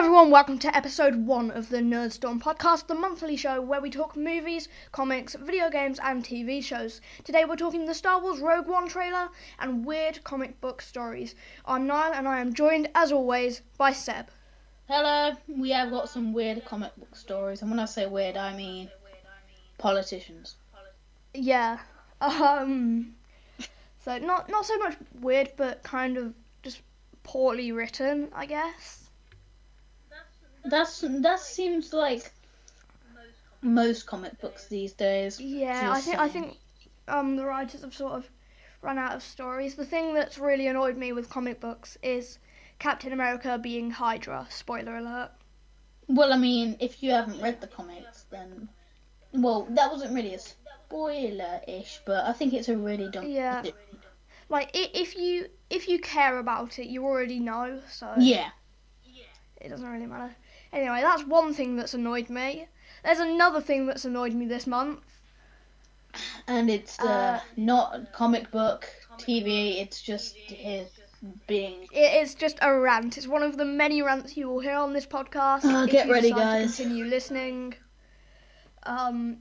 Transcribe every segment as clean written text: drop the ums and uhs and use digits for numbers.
everyone, welcome to episode 1 of the Nerdstorm podcast, the monthly show where we talk movies, comics, video games and TV shows. Today we're talking the Star Wars Rogue One trailer and weird comic book stories. I'm Niall and I am joined, as always, by Seb. Hello, we have got some weird comic book stories, and when I say weird, I mean politicians. Yeah, so not so much weird, but kind of just poorly written, I guess. That seems like most comic books these days. Yeah, I think the writers have sort of run out of stories. The thing that's really annoyed me with comic books is Captain America being Hydra. Spoiler alert. Well, I mean, if you haven't read the comics, then that wasn't really a spoiler-ish, but I think it's a really dumb. Yeah, like if you care about it, you already know. So yeah, it doesn't really matter. Anyway, that's one thing that's annoyed me. There's another thing that's annoyed me this month. And it's not comic book TV. It's just his being. It's just a rant. It's one of the many rants you will hear on this podcast. Get ready, decide guys. To continue listening. But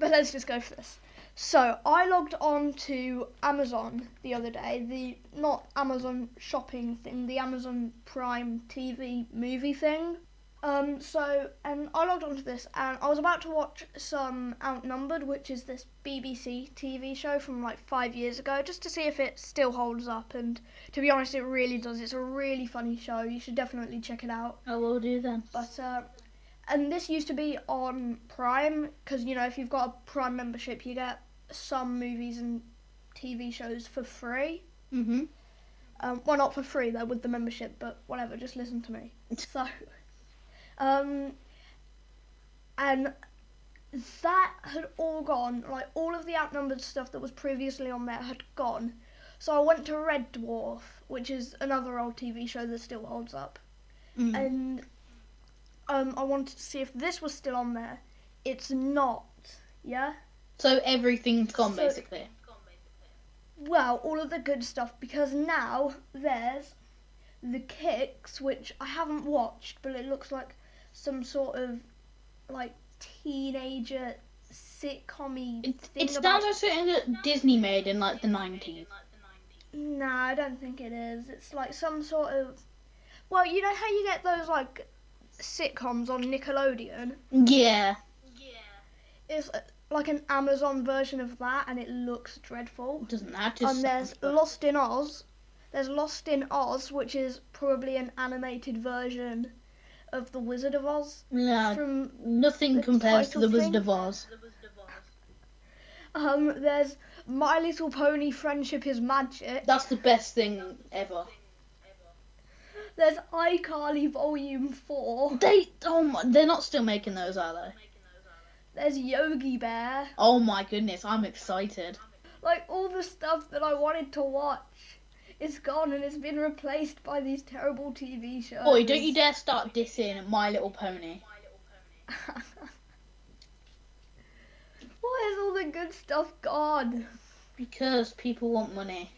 let's just go for this. So I logged on to Amazon the other day. Not Amazon shopping thing, the Amazon Prime TV movie thing. And I logged onto this and I was about to watch some Outnumbered, which is this BBC TV show from like 5 years ago, just to see if it still holds up, and to be honest, it really does. It's a really funny show. You should definitely check it out. I will do then. But, and this used to be on Prime, because, you know, if you've got a Prime membership, you get some movies and TV shows for free. Mhm. Well, not for free, though, with the membership, but whatever, just listen to me. So... and that had all gone, like all of the Outnumbered stuff that was previously on there had gone. So I went to Red Dwarf, which is another old TV show that still holds up. And I wanted to see if this was still on there. It's not, yeah? So everything's gone, basically. Well, all of the good stuff, because now there's The Kicks, which I haven't watched, but it looks like some sort of like teenager sitcom-y thing. It sounds like something that Disney made in like the 90s. Nah, I don't think it is. It's like some sort of... Well, you know how you get those like sitcoms on Nickelodeon? Yeah. It's like an Amazon version of that, and it looks dreadful. Doesn't that just... there's Lost in Oz. There's Lost in Oz, which is probably an animated version of The Wizard of Oz. Yeah, from nothing compares to The Wizard of Oz. There's My Little Pony Friendship is Magic. That's the best thing ever. There's iCarly Volume 4. They're not still making those, are they? There's Yogi Bear. Oh my goodness, I'm excited. Like, all the stuff that I wanted to watch is gone and it's been replaced by these terrible TV shows. Boy, don't you dare start dissing My Little Pony. Why is all the good stuff gone? Because people want money.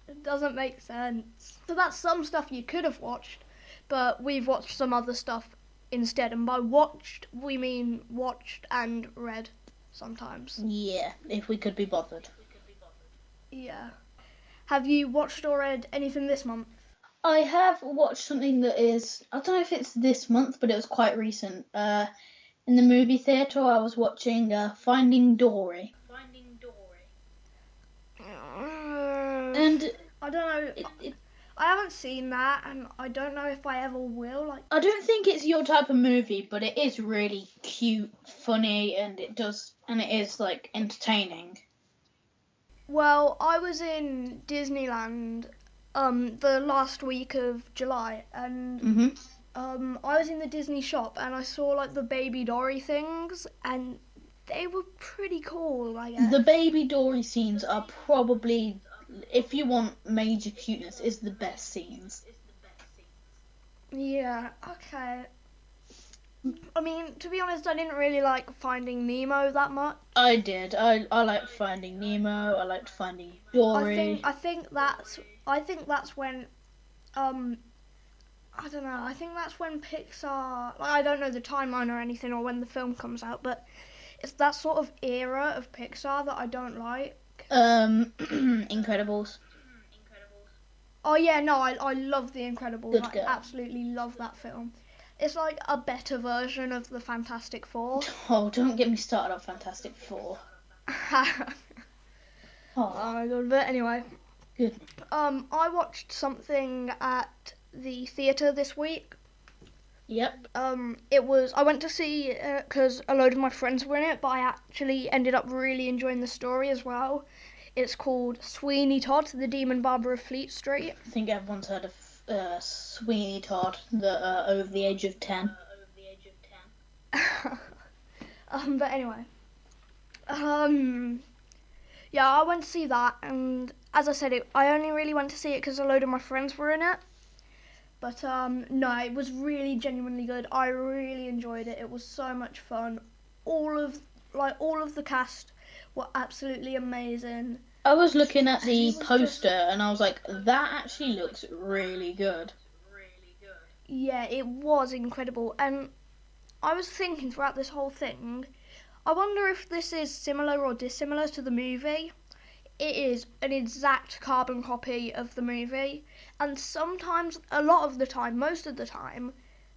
It doesn't make sense. So that's some stuff you could have watched, but we've watched some other stuff instead. And by watched, we mean watched and read sometimes. Yeah, if we could be bothered. Yeah. Have you watched or read anything this month? I have watched something that is... I don't know if it's this month, but it was quite recent. In the movie theatre, I was watching Finding Dory. And I don't know. I haven't seen that, and I don't know if I ever will. Like, I don't think it's your type of movie, but it is really cute, funny, and it is like entertaining. Well, I was in Disneyland the last week of July, and I was in the Disney shop, and I saw like the Baby Dory things, and they were pretty cool, I guess. The Baby Dory scenes are probably, if you want major cuteness, is the best scenes. Yeah, okay. I mean, to be honest, I didn't really like Finding Nemo that much. I did. I liked Finding Nemo. I liked Finding Dory. I think that's when I don't know. I think that's when Pixar. Like, I don't know the timeline or anything, or when the film comes out, but it's that sort of era of Pixar that I don't like. Incredibles. Oh yeah, no, I love The Incredibles. Good I girl. absolutely love that film. It's like a better version of the Fantastic Four. Oh, don't get me started on Fantastic Four. Oh my god! But anyway, Good. I watched something at the theatre this week. Yep. It was I went to see because a load of my friends were in it, but I actually ended up really enjoying the story as well. It's called Sweeney Todd, the Demon Barber of Fleet Street. I think everyone's heard of Sweeney Todd, the over the age of 10. But anyway, yeah, I went to see that, and as I said, I only really went to see it because a load of my friends were in it. But no, it was really genuinely good. I really enjoyed it. It was so much fun. All of the cast were absolutely amazing. I was looking at the poster and I was like, that actually looks really good. Yeah, it was incredible. And I was thinking throughout this whole thing, I wonder if this is similar or dissimilar to the movie. It is an exact carbon copy of the movie, and sometimes, a lot of the time, most of the time,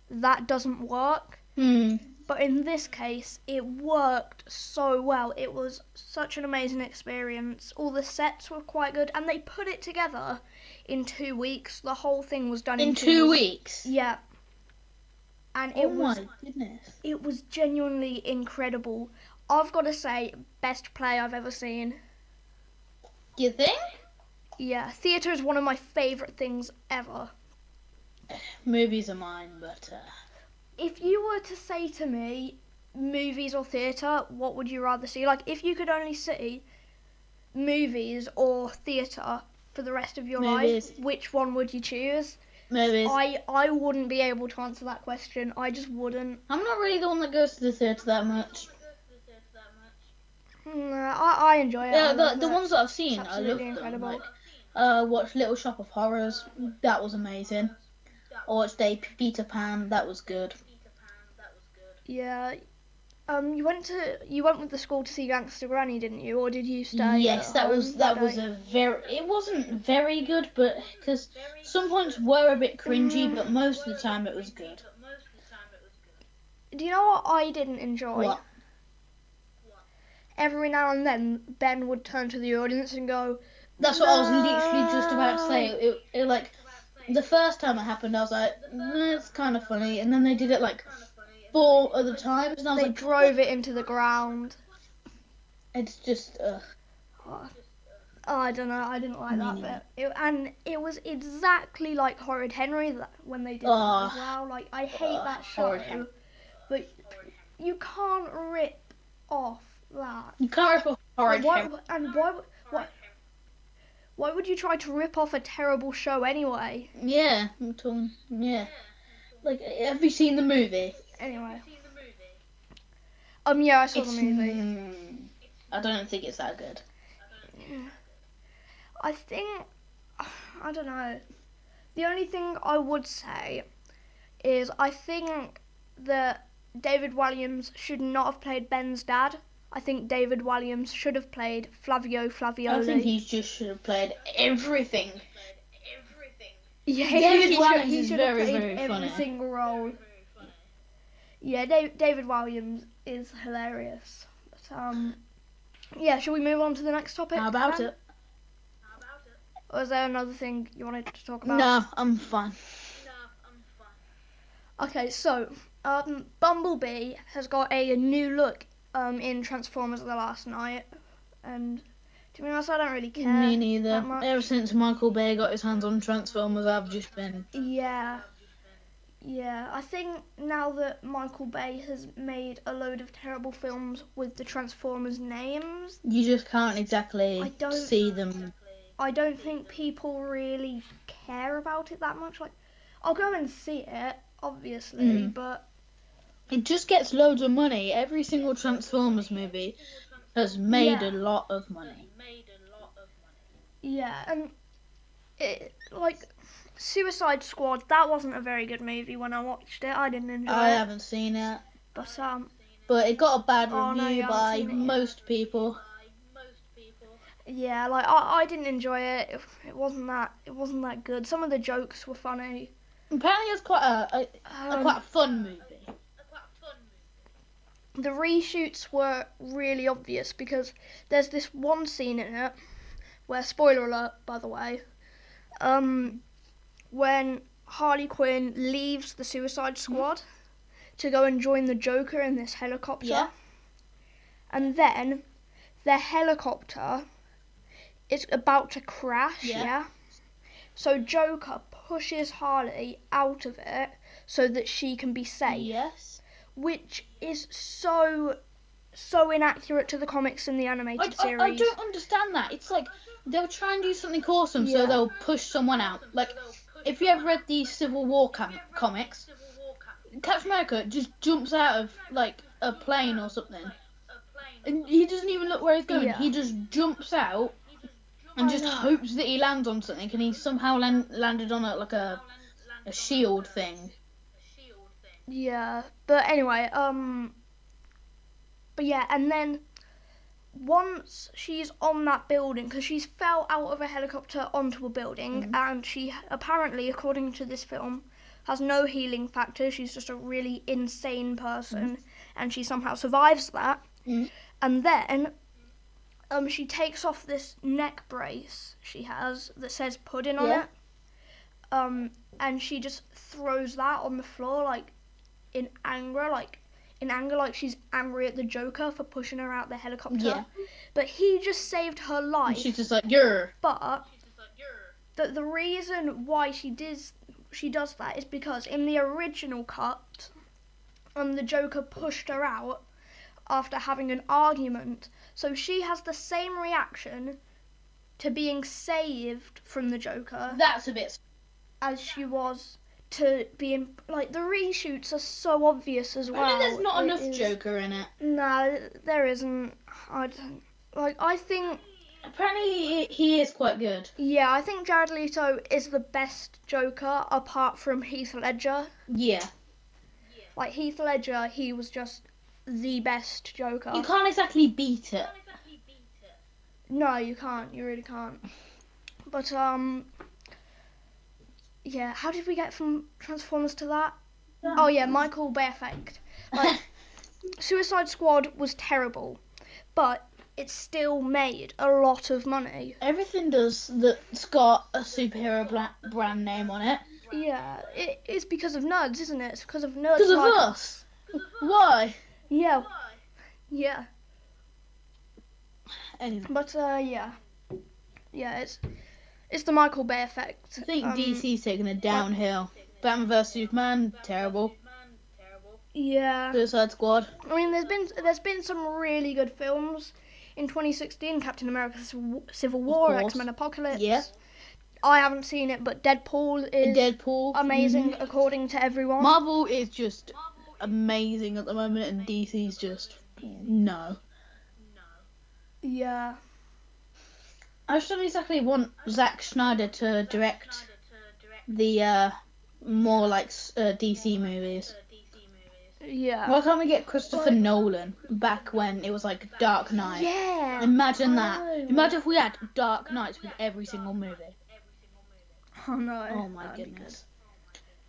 that doesn't work. But in this case, it worked so well. It was such an amazing experience. All the sets were quite good, and they put it together in 2 weeks. The whole thing was done in 2 weeks? Yeah. And my goodness. It was genuinely incredible. I've got to say, best play I've ever seen. You think? Yeah, theatre is one of my favourite things ever. Movies are mine, but... If you were to say to me, movies or theatre, what would you rather see? Like, if you could only see movies or theatre for the rest of your life, which one would you choose? Movies. I wouldn't be able to answer that question. I just wouldn't. I'm not really the one that goes to the theatre that much. I enjoy it. Yeah, the ones that I've seen, it's I love them. incredible. Like, watched Little Shop of Horrors, that was amazing. I watched Peter Pan, that was good. Yeah. You went with the school to see Gangster Granny, didn't you? Or did you stay? Yes, that was it wasn't very good, but because some points were a bit cringy, but most of the time it was good. Do you know what I didn't enjoy? What? Every now and then, Ben would turn to the audience and go, That's what I was literally just about to say. It like, the first time it happened, I was like, it's kind of funny. And then they did it like 4 other times, and I was they like... drove it into the ground. It's just, Oh, I don't know, I didn't like that bit. It was exactly like Horrid Henry when they did that as well. Like, I hate that show, but you can't rip off that. You can't rip off Horrid Henry. And why would you try to rip off a terrible show anyway? Yeah, yeah. Like, have you seen the movie? Anyway. Yeah, I saw the movie. I don't think it's that good. I don't know. The only thing I would say is I think that David Walliams should not have played Ben's dad. I think David Walliams should have played Flavio Flavioli. I think he just should have played everything. Yeah, David Walliams he is should very, have played very every funny. single role. Yeah, David Walliams is hilarious. But, yeah, shall we move on to the next topic? How about it? Or is there another thing you wanted to talk about? No, I'm fine. Okay, so Bumblebee has got a new look in Transformers: The Last Night, and to be honest, I don't really care. Me neither. That much. Ever since Michael Bay got his hands on Transformers, I've just been... Yeah, I think now that Michael Bay has made a load of terrible films with the Transformers names, You just can't exactly see them. I don't think people really care about it that much. Like, I'll go and see it, obviously, but... It just gets loads of money. Every single Transformers movie has made a lot of money. Yeah, and it, like, Suicide Squad, that wasn't a very good movie when I watched it. I didn't enjoy I it. haven't seen it. But it got a bad Oh, no, review you haven't by seen it yet. most people. Yeah, like I didn't enjoy it. It wasn't that good. Some of the jokes were funny. Apparently, it's quite a fun movie. The reshoots were really obvious because there's this one scene in it where, spoiler alert, by the way, when Harley Quinn leaves the Suicide Squad to go and join the Joker in this helicopter. Yeah. And then the helicopter is about to crash, Yeah. So Joker pushes Harley out of it so that she can be safe. Yes. Which is so inaccurate to the comics and the animated series. I don't understand that. It's like they'll try and do something awesome, so they'll push someone out. Like, if you ever read the Civil War comics, Captain America just jumps out of, like, a plane or something. And he doesn't even look where he's going. Yeah. He just jumps out and just hopes that he lands on something. And he somehow landed on a shield thing. Yeah, but anyway, but yeah, and then once she's on that building, because she's fell out of a helicopter onto a building, and she apparently, according to this film, has no healing factor. She's just a really insane person, and she somehow survives that. And then she takes off this neck brace she has that says pudding on it, and she just throws that on the floor, like in anger, like she's angry at the Joker for pushing her out the helicopter. Yeah. But he just saved her life. And she's just like, "You're." But the reason why she does that is because in the original cut, the Joker pushed her out after having an argument. So she has the same reaction to being saved from the Joker. That's a bit. As she was to being, like, the reshoots are so obvious as well. I mean, there's not enough Joker in it. No, there isn't. I think. Apparently, he is quite good. Yeah, I think Jared Leto is the best Joker apart from Heath Ledger. Yeah. Like, Heath Ledger, he was just the best Joker. You can't exactly beat it. No, you can't. You really can't. But, yeah, how did we get from Transformers to that? Oh, yeah, Michael Bay effect. Like, Suicide Squad was terrible, but it still made a lot of money. Everything does that's got a superhero brand name on it. Yeah, it is because of nerds, isn't it? It's because of nerds. Because of us. Why? Yeah. Yeah. Anyway. But, yeah, it's the Michael Bay effect. I think DC's taking it downhill. Batman vs Superman, terrible. Yeah. Suicide Squad. I mean, there's been some really good films in 2016. Captain America: Civil War, X-Men: Apocalypse. Yeah. I haven't seen it, but Deadpool is amazing according to everyone. Marvel is just amazing at the moment, and DC's just no. Yeah. I just don't exactly want Zack Snyder to direct the more like DC movies. Yeah. Why can't we get Christopher Nolan back when it was like Dark Knight? Yeah. Imagine that. Imagine if we had Dark Knights with every single movie. Oh no. Oh my goodness.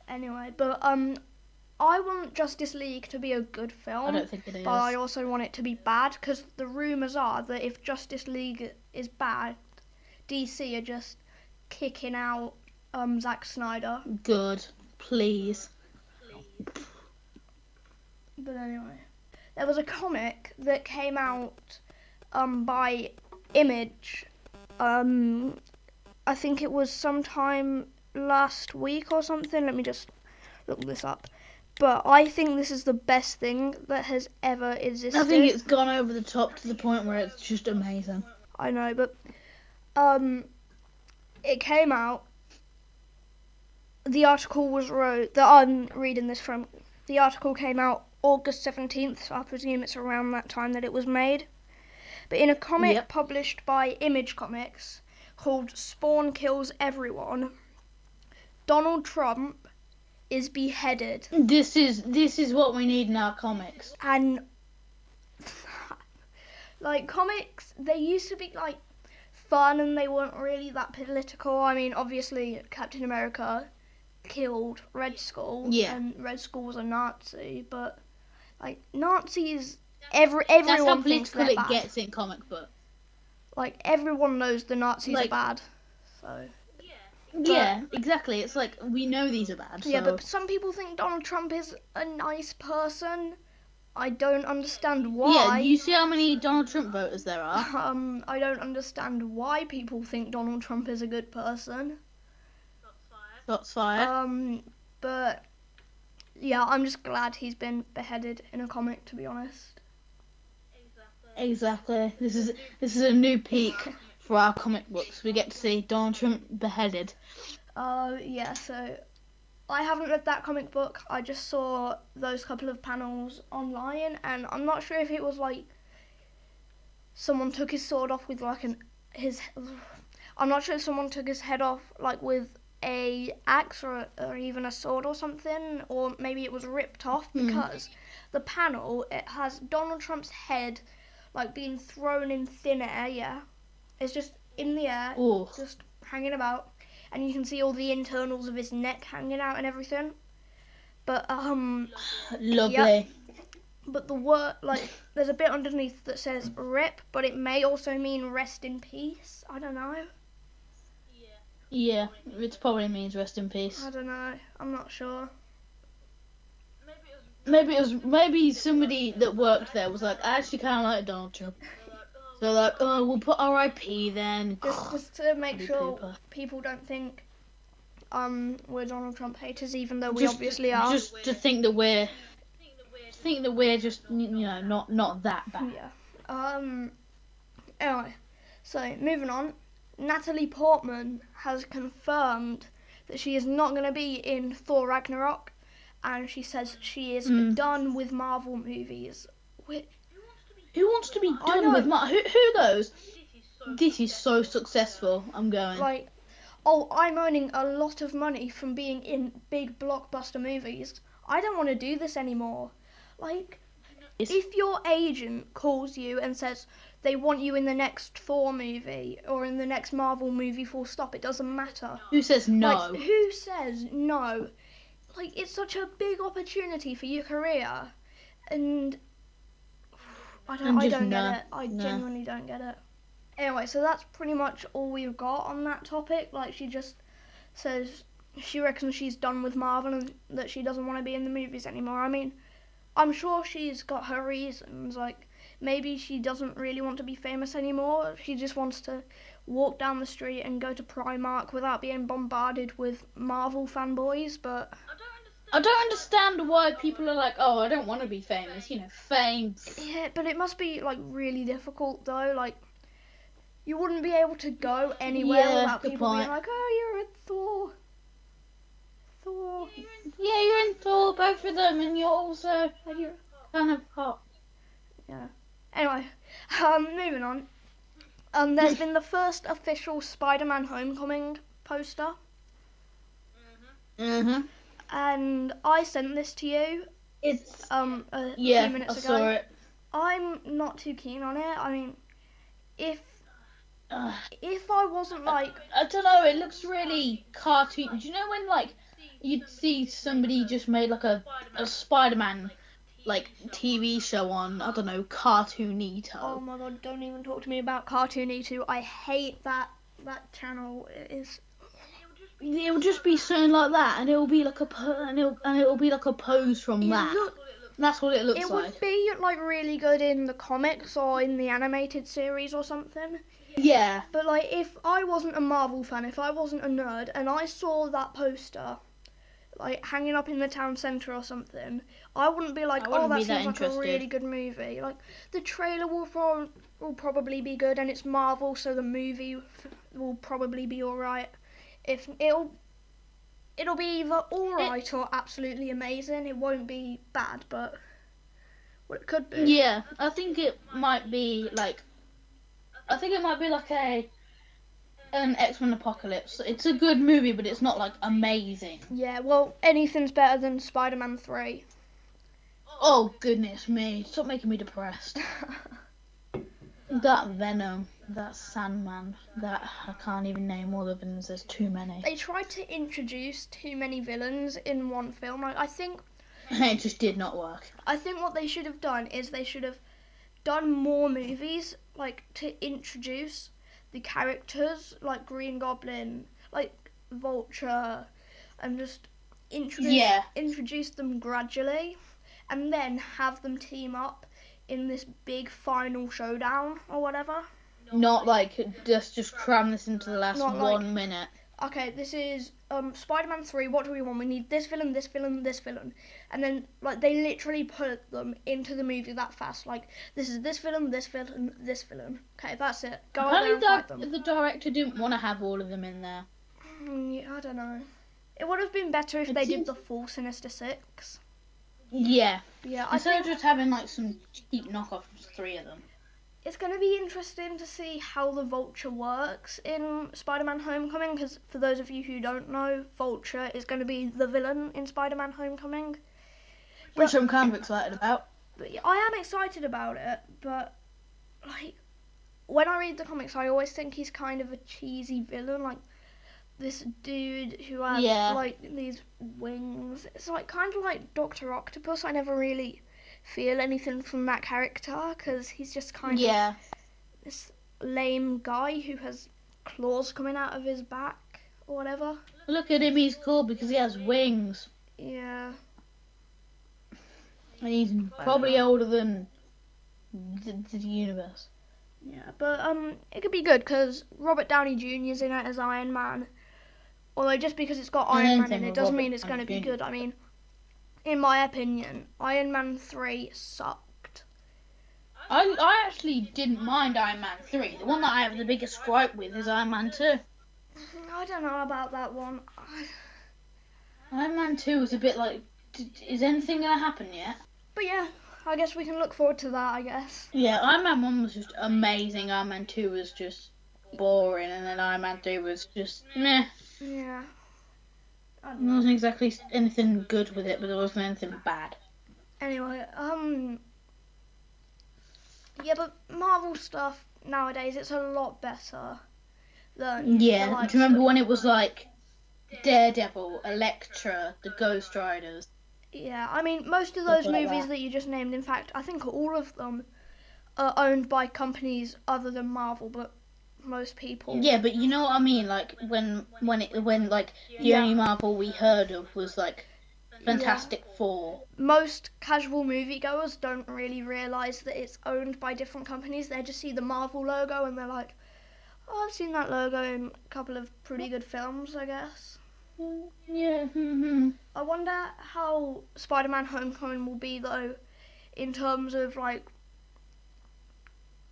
Anyway, but I want Justice League to be a good film. I don't think it is. But I also want it to be bad, because the rumours are that if Justice League is bad, DC are just kicking out Zack Snyder. Good. Please. But anyway, there was a comic that came out by Image. I think it was sometime last week or something. Let me just look this up. But I think this is the best thing that has ever existed. I think it's gone over the top to the point where it's just amazing. I know, but it came out. The article was wrote that I'm reading this from. The article came out August 17th, so I presume it's around that time that it was made. But in a comic published by Image Comics called Spawn Kills Everyone, Donald Trump is beheaded. This is what we need in our comics. And like comics, they used to be like fun and they weren't really that political. I mean, obviously Captain America killed Red Skull, and Red Skull was a Nazi, but like Nazis, everyone That's how thinks political they're it bad. gets in comic book. Like everyone knows the Nazis are bad. So yeah, exactly. It's like we know these are bad. Yeah, so. but some people think Donald Trump is a nice person. I don't understand why. Yeah, you see how many Donald Trump voters there are? I don't understand why people think Donald Trump is a good person. Shots fired. But yeah, I'm just glad he's been beheaded in a comic, to be honest. Exactly. This is a new peak for our comic books. We get to see Donald Trump beheaded. Yeah, so I haven't read that comic book. I just saw those couple of panels online, and I'm not sure if it was like someone took his sword off with like I'm not sure if someone took his head off like with a axe or even a sword or something, or maybe it was ripped off, because the panel, it has Donald Trump's head like being thrown in thin air. Yeah, it's just in the air, just hanging about. And you can see all the internals of his neck hanging out and everything. But lovely. Yep. But the word, like, there's a bit underneath that says "rip," but it may also mean "rest in peace." I don't know. Yeah, it probably means rest in peace. I don't know. I'm not sure. Maybe somebody that worked there was like, I actually kind of like Donald Trump. So like, oh, we'll put R.I.P. then. Just to make sure people don't think we're Donald Trump haters, even though we obviously are. Just to think that we're just, you know, not that bad. Yeah. Anyway, so moving on. Natalie Portman has confirmed that she is not going to be in Thor Ragnarok, and she says she is done with Marvel movies. Who wants to be done with Marvel? Who those? This is so successful. I'm going. Like, oh, I'm earning a lot of money from being in big blockbuster movies. I don't want to do this anymore. Like, if your agent calls you and says they want you in the next Thor movie or in the next Marvel movie, full stop, it doesn't matter. Who says no? Like, who says no? Like, it's such a big opportunity for your career, and I don't get it. I genuinely don't get it. Anyway, so that's pretty much all we've got on that topic. Like, she just says she reckons she's done with Marvel and that she doesn't want to be in the movies anymore. I mean, I'm sure she's got her reasons. Like, maybe she doesn't really want to be famous anymore. She just wants to walk down the street and go to Primark without being bombarded with Marvel fanboys, but I don't understand why people are like, oh, I don't want to be famous. You know, fame. Yeah, but it must be, like, really difficult, though. Like, you wouldn't be able to go anywhere without people being like, oh, you're in Thor. Yeah, you're in Thor, both of them, and you're also kind of hot. Yeah. Anyway, moving on. There's been the first official Spider-Man Homecoming poster. And I sent this to you. It's a few minutes ago. I saw it. I'm not too keen on it. I mean, if I wasn't like, I don't know, it looks really cartoon. Do you know when like you'd see somebody just made like a Spider-Man like TV show on, I don't know, Cartoonito? Oh my god, don't even talk to me about Cartoonito. I hate that channel. It'll just be something like that, and it'll be like it'll be like a pose from that. That's what it looks like. It would be like really good in the comics or in the animated series or something. Yeah. But like, if I wasn't a Marvel fan, if I wasn't a nerd, and I saw that poster like hanging up in the town centre or something, I wouldn't be like, oh, that seems like a really good movie. Like, the trailer will probably be good, and it's Marvel, so the movie will probably be alright. If it'll be either alright or absolutely amazing. It won't be bad, but well, it could be. Yeah, I think it might be like a X-Men Apocalypse. It's a good movie, but it's not like amazing. Yeah, well, anything's better than Spider-Man 3. Oh goodness me! Stop making me depressed. That Venom, that Sandman, that I can't even name all the villains. There's too many. They tried to introduce too many villains in one film. Like, I think it just did not work. I think what they should have done is they should have done more movies, like, to introduce the characters, like Green Goblin, like Vulture, and just introduce them gradually, and then have them team up in this big final showdown or whatever. Not like just cram this into the last 1 minute. Okay, this is Spider-Man 3, what do we want? We need this villain, this villain, this villain. And then, like, they literally put them into the movie that fast. Like, this is this villain, this villain, this villain. Okay, that's it. Go out there and fight them. The director didn't want to have all of them in there. Yeah, I don't know. It would have been better if they did the full Sinister Six. Yeah. Yeah, Instead of just having, like, some cheap knockoffs, 3 of them. It's going to be interesting to see how the Vulture works in Spider-Man Homecoming, because for those of you who don't know, Vulture is going to be the villain in Spider-Man Homecoming. Which I'm kind of excited about. But yeah, I am excited about it, but, like, when I read the comics, I always think he's kind of a cheesy villain, like this dude who has, like, these wings. It's, like, kind of like Dr. Octopus. I never really feel anything from that character because he's just kind of this lame guy who has claws coming out of his back or whatever. Look at him, he's cool because he has wings. Yeah. And he's probably older than the universe. Yeah, but it could be good because Robert Downey Jr. is in it as Iron Man. Although just because it's got Iron Man in it doesn't mean it's going to be good. I mean, in my opinion, Iron Man 3 sucked. I actually didn't mind Iron Man 3. The one that I have the biggest gripe with is Iron Man 2. I don't know about that one. Iron Man 2 was a bit like, is anything going to happen yet? But yeah, I guess we can look forward to that, I guess. Yeah, Iron Man 1 was just amazing. Iron Man 2 was just boring. And then Iron Man 3 was just meh. Yeah. There wasn't exactly anything good with it, but there wasn't anything bad. Anyway, yeah, but Marvel stuff nowadays, it's a lot better than do you remember when it was like Daredevil, Elektra, the Ghost Riders? Yeah, I mean, most of those movies that you just named, in fact, I think all of them are owned by companies other than Marvel, but most people. Yeah, but you know what I mean. Like when the only Marvel we heard of was like Fantastic Four. Most casual moviegoers don't really realise that it's owned by different companies. They just see the Marvel logo and they're like, "Oh, I've seen that logo in a couple of pretty good films, I guess." Yeah. I wonder how Spider-Man Homecoming will be though, in terms of like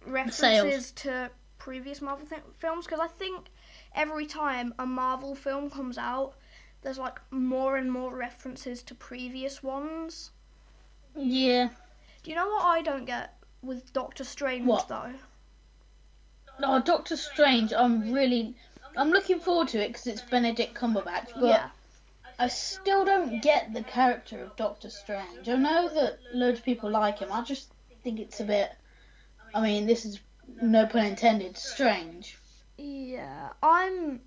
references to previous Marvel films, because I think every time a Marvel film comes out, there's like more and more references to previous ones. Yeah. Do you know what I don't get with Doctor Strange though? Oh, Doctor Strange, I'm looking forward to it because it's Benedict Cumberbatch, but I still don't get the character of Doctor Strange. I know that loads of people like him. I just think it's a bit, I mean, this is no pun intended, strange. Yeah, I'm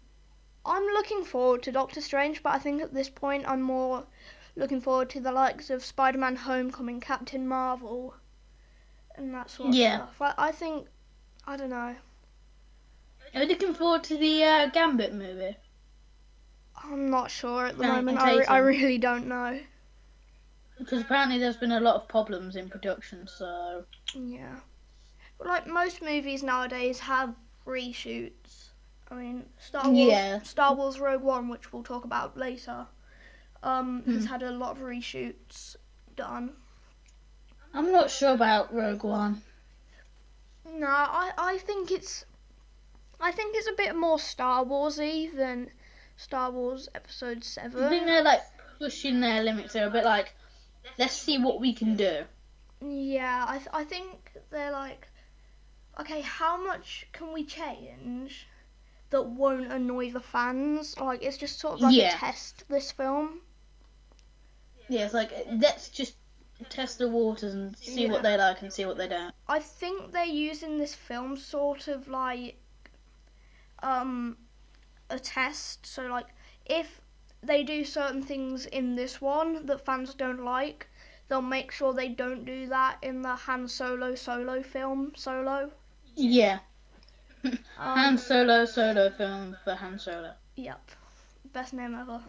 looking forward to Doctor Strange, but I think at this point I'm more looking forward to the likes of Spider-Man Homecoming, Captain Marvel, and that sort of stuff. I think, I don't know. Are you looking forward to the Gambit movie? I'm not sure at the moment. I really don't know. Because apparently there's been a lot of problems in production, so... Yeah. But like most movies nowadays have reshoots. I mean, Star Wars Rogue One, which we'll talk about later, has had a lot of reshoots done. I'm not sure about Rogue One. No, I think it's a bit more Star Warsy than Star Wars Episode 7. I think they're like pushing their limits. They're a bit like, let's see what we can do. Yeah, I think they're like, okay, how much can we change that won't annoy the fans. Like, it's just sort of like a test, this film. Yeah, it's like, let's just test the waters and see what they like and see what they don't. I think they're using this film sort of like a test. So, like, if they do certain things in this one that fans don't like, they'll make sure they don't do that in the Han Solo film, Solo. Yeah. Han Solo film for Han Solo. Yep. Best name ever.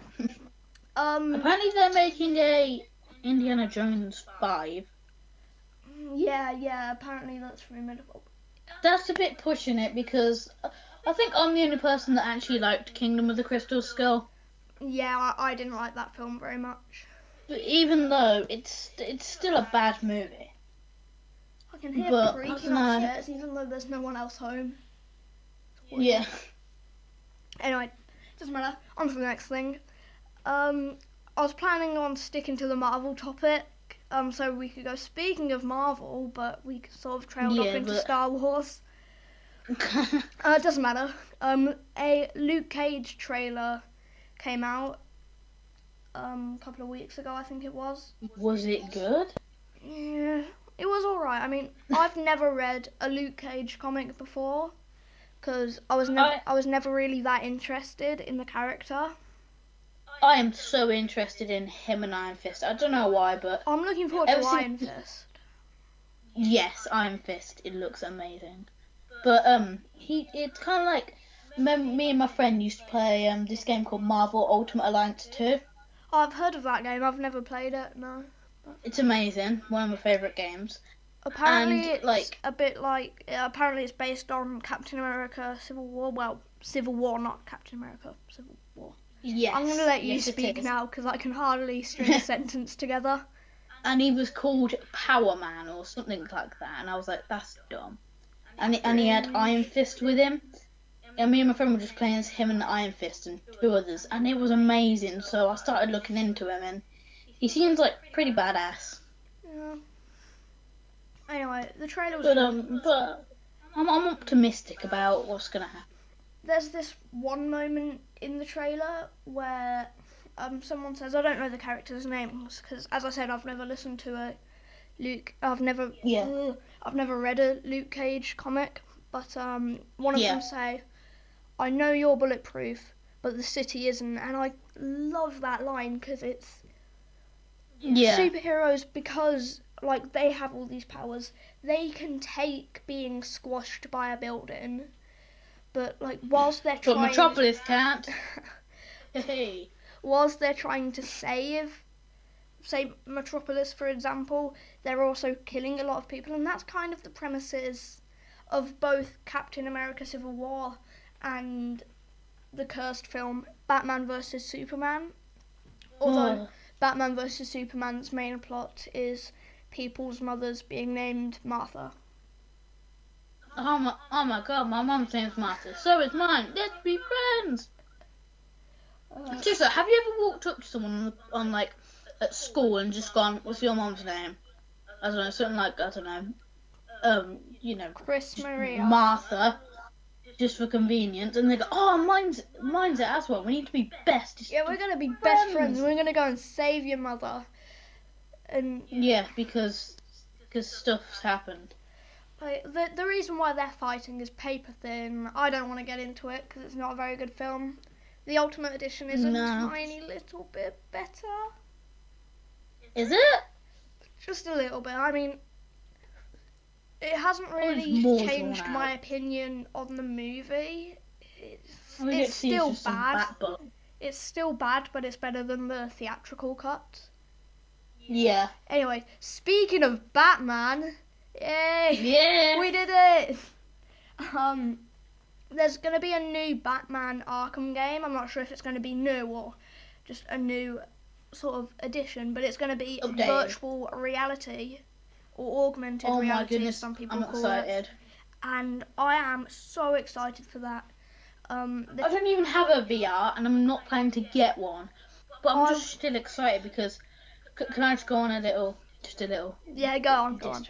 Apparently they're making a Indiana Jones 5. Yeah, apparently that's rumored. That's a bit pushing it because I think I'm the only person that actually liked Kingdom of the Crystal Skull. Yeah, I didn't like that film very much. But even though it's still a bad movie. I can hear creaking upstairs even though there's no one else home. Yeah. Anyway, doesn't matter. On to the next thing. I was planning on sticking to the Marvel topic, so we could go speaking of Marvel, but we sort of trailed off into Star Wars. It doesn't matter. A Luke Cage trailer came out a couple of weeks ago, I think it was. Was it good? Yeah, it was alright. I mean, I've never read a Luke Cage comic before, because I was never really that interested in the character. I am so interested in him and Iron Fist. I don't know why, but I'm looking forward to Iron Fist. Yes, Iron Fist. It looks amazing. But it's kind of like me and my friend used to play this game called Marvel Ultimate Alliance 2. I've heard of that game. I've never played it. No. It's amazing. One of my favourite games. Apparently, it's a bit like. Apparently, it's based on Captain America: Civil War. Well, Civil War, not Captain America: Civil War. Yes. I'm going to let you speak now because I can hardly string a sentence together. And he was called Power Man or something like that, and I was like, that's dumb. And he had Iron Fist with him. And me and my friend were just playing as him and Iron Fist and 2 others, and it was amazing. So I started looking into him, and he seems like pretty badass. Yeah. Anyway, the trailer was but I'm optimistic about what's gonna happen. There's this one moment in the trailer where someone says, I don't know the character's names because, as I said, I've never listened to a Luke. I've never read a Luke Cage comic, but one of them say, "I know you're bulletproof, but the city isn't," and I love that line because it's superheroes, because like they have all these powers. They can take being squashed by a building, but like whilst they're trying, but Metropolis can't. Hey. Whilst they're trying to save, say, Metropolis, for example, they're also killing a lot of people, and that's kind of the premises of both Captain America Civil War and the cursed film Batman vs Superman. Although Batman vs Superman's main plot is people's mothers being named Martha. Oh my god, my mum's name's Martha, so is mine. Let's be friends. Just have you ever walked up to someone on like at school and just gone, "What's your mum's name?" I don't know, something like Chris Maria, Martha, just for convenience, and they go, "Oh, mine's it as well. We need to be best." Yeah, we're gonna be best friends. We're gonna go and save your mother. And because stuff's happened. Like, the reason why they're fighting is paper thin. I don't want to get into it because it's not a very good film. The Ultimate Edition is a tiny little bit better. Is it? Just a little bit. I mean, it hasn't really changed my opinion on the movie. It's still bad. It's still bad, but it's better than the theatrical cut. Yeah. Anyway, speaking of Batman, yay! Yeah! We did it! There's going to be a new Batman Arkham game. I'm not sure if it's going to be new or just a new sort of edition, but it's going to be virtual reality or augmented reality, my goodness, as some people I'm call excited. it. And I am so excited for that. I don't even have a VR, and I'm not planning to get one, but I'm just still excited because... Can I just go on a little... Yeah, go on.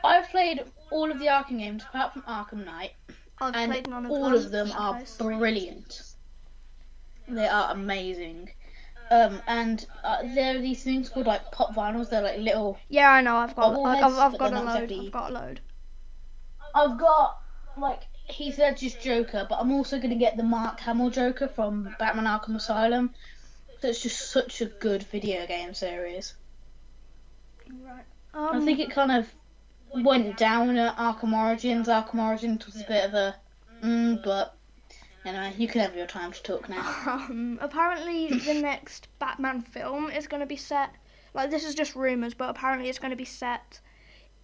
I've played all of the Arkham games apart from Arkham Knight, I've and played none of all them. of them are Nice. brilliant. They are amazing. And there are these things called like pop vinyls. They're like little Yeah, I know. I've got bobbleheads, but got they're a not load. exactly. I've got a load. I've got like Heath Ledger's Joker, but I'm also gonna get the Mark Hamill Joker from Batman Arkham Asylum. So it's just such a good video game series. Right. I think it kind of went down at Arkham Origins. Arkham Origins was a bit of a but anyway, you can have your time to talk now. Apparently the next Batman film is going to be set, like, this is just rumours, but apparently it's going to be set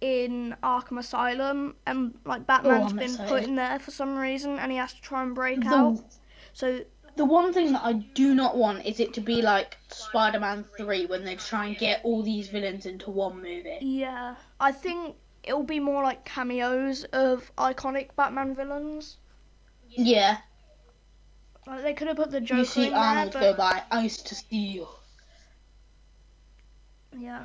in Arkham Asylum, and like Batman's been put in there for some reason, and he has to try and break out. So the one thing that I do not want is it to be like Spider-Man 3 when they try and get all these villains into one movie. Yeah, I think it'll be more like cameos of iconic Batman villains. Yeah. Like, they could have put the Joker You see in Arnold there, go by Ice to Steel. Yeah.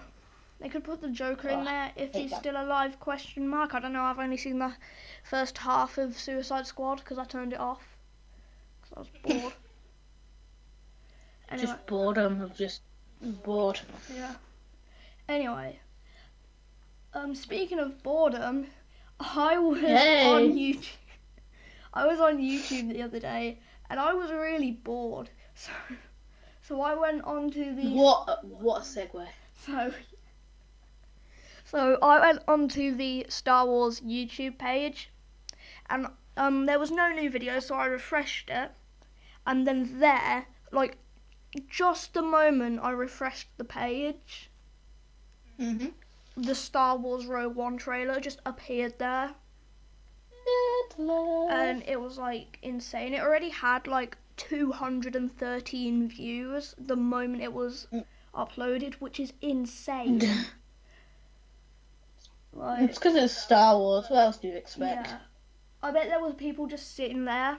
They could put the Joker in there if he's that. still alive, question mark. I don't know, I've only seen the first half of Suicide Squad because I turned it off. Because I was bored. Anyway. Just boredom of just bored. Yeah. Anyway. Speaking of boredom, I was on YouTube. I was on YouTube the other day and I was really bored. So I went on to the... What a segue. So I went onto the Star Wars YouTube page, and there was no new video, so I refreshed it, and then there, like, just the moment I refreshed the page, the Star Wars Rogue One trailer just appeared there, and it was like insane. It already had like 213 views the moment it was uploaded, which is insane. Like, it's because it's Star Wars. What else do you expect? Yeah. I bet there was people just sitting there,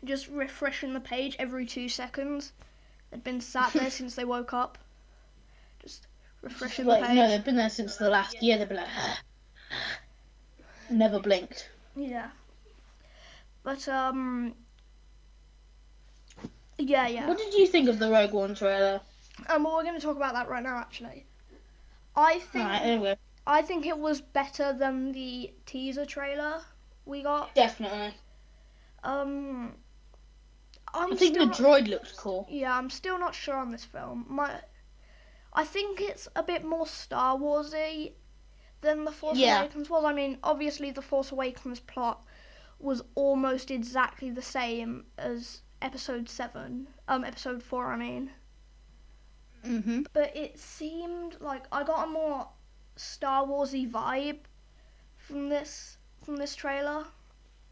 just refreshing the page every 2 seconds. They'd been sat there since they woke up, just refreshing the page. No, they've been there since the last year. They've been like, never blinked. Yeah. But yeah. What did you think of the Rogue One trailer? Well, we're going to talk about that right now, actually. I think it was better than the teaser trailer we got. Definitely. I think the droid looked cool. Yeah, I'm still not sure on this film. I think it's a bit more Star Warsy than The Force Awakens was. I mean, obviously The Force Awakens plot was almost exactly the same as Episode 4, I mean. But it seemed like I got a more Star Warsy vibe from this trailer.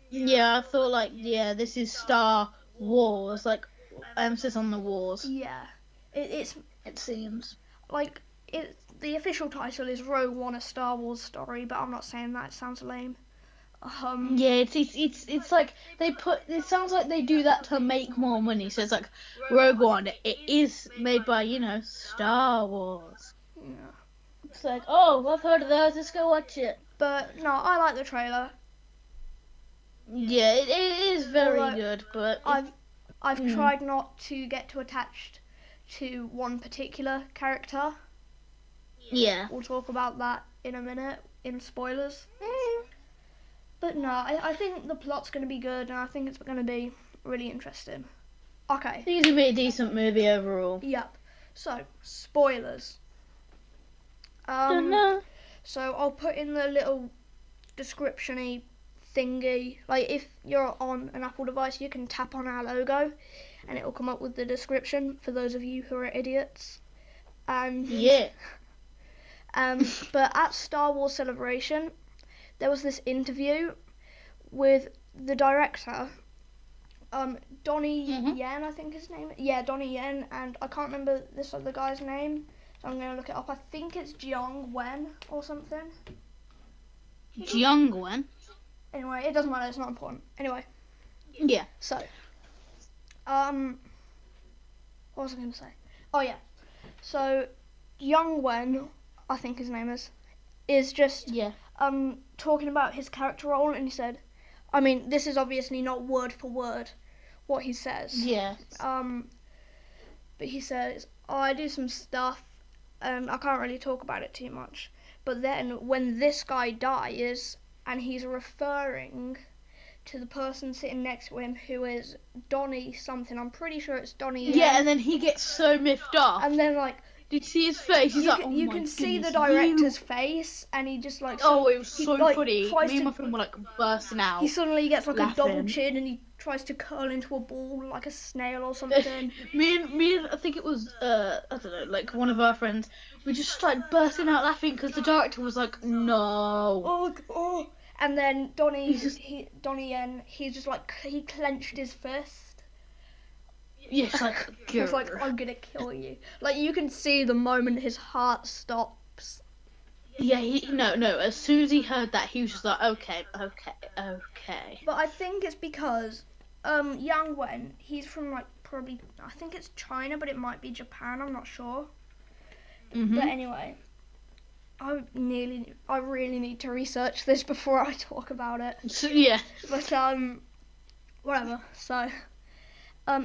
Yeah, I thought like, this is Star Wars, like emphasis on the wars. Yeah, it seems like the official title is Rogue One: A Star Wars Story, but I'm not saying that. It sounds lame. It's like it sounds like they do that to make more money. So it's like Rogue One. It is made by Star Wars. Yeah. It's like, oh, I've heard of those. Let's go watch it. But no, I like the trailer. Yeah, it is very good. But I've tried not to get too attached to one particular character. Yeah. We'll talk about that in a minute in spoilers. But no, I think the plot's going to be good, and I think it's going to be really interesting. Okay. I think it's going to be a decent movie overall. Yep. So, spoilers. So I'll put in the little description-y thingy. Like, if you're on an Apple device, you can tap on our logo, and it'll come up with the description for those of you who are idiots. Yeah. But at Star Wars Celebration, there was this interview with the director, Donnie Yen, I think his name. Yeah, Donnie Yen, and I can't remember this other guy's name, so I'm going to look it up. I think it's Jiang Wen or something. Jiang Wen? Anyway, it doesn't matter, it's not important. Anyway. Yeah. So, what was I going to say? Oh, yeah. So, Jiang Wen, I think his name is just... Yeah. talking about his character role, and he said, I mean, this is obviously not word for word what he says. Yeah. But he says, "Oh, I do some stuff, and I can't really talk about it too much. But then when this guy dies, and he's referring to the person sitting next to him, who is Donnie something. I'm pretty sure it's Donnie. Yeah, and then he gets so miffed off. And then like, did you see his face? He's like, you can see the director's face, and he just like. Oh, it was so funny. Me and my to, friend were like bursting out. He suddenly gets like laughing. a double chin, and he tries to curl into a ball like a snail or something. me and I think it was I don't know, like one of our friends. We just started bursting out laughing because the director was like, no. Oh. And then Donnie he's just like, he clenched his fist. Yes, like, he's like, I'm gonna kill you. Like, you can see the moment his heart stops. Yeah, no. As soon as he heard that, he was just like, okay. But I think it's because Yang Wen, he's from like probably, I think it's China, but it might be Japan. I'm not sure. Mm-hmm. But anyway, I really need to research this before I talk about it. So, yeah. But whatever. So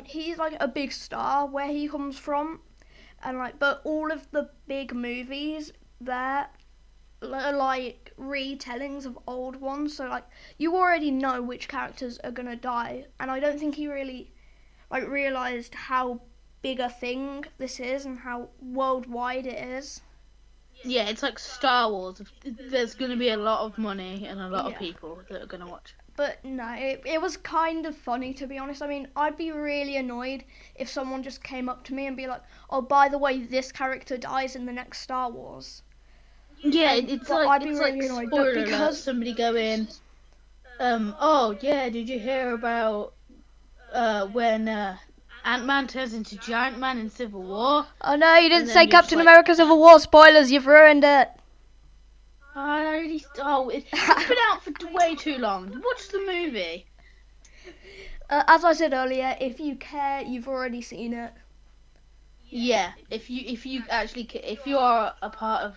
he's like a big star where he comes from, and like, but all of the big movies there are like retellings of old ones. So like, you already know which characters are gonna die, and I don't think he really like realized how big a thing this is and how worldwide it is. Yeah, it's like Star Wars. There's going to be a lot of money and a lot of people that are going to watch. But no, it was kind of funny, to be honest. I mean, I'd be really annoyed if someone just came up to me and be like, oh, by the way, this character dies in the next Star Wars. Yeah, it's like, I'd be really annoyed, spoiler because alert, somebody going, oh, yeah, did you hear about when Ant-Man turns into Giant Man in Civil War? Oh no, you didn't say Captain America Civil War. Spoilers, you've ruined it. It's been out for way too long. Watch the movie. As I said earlier, if you care, you've already seen it. Yeah, if you are a part of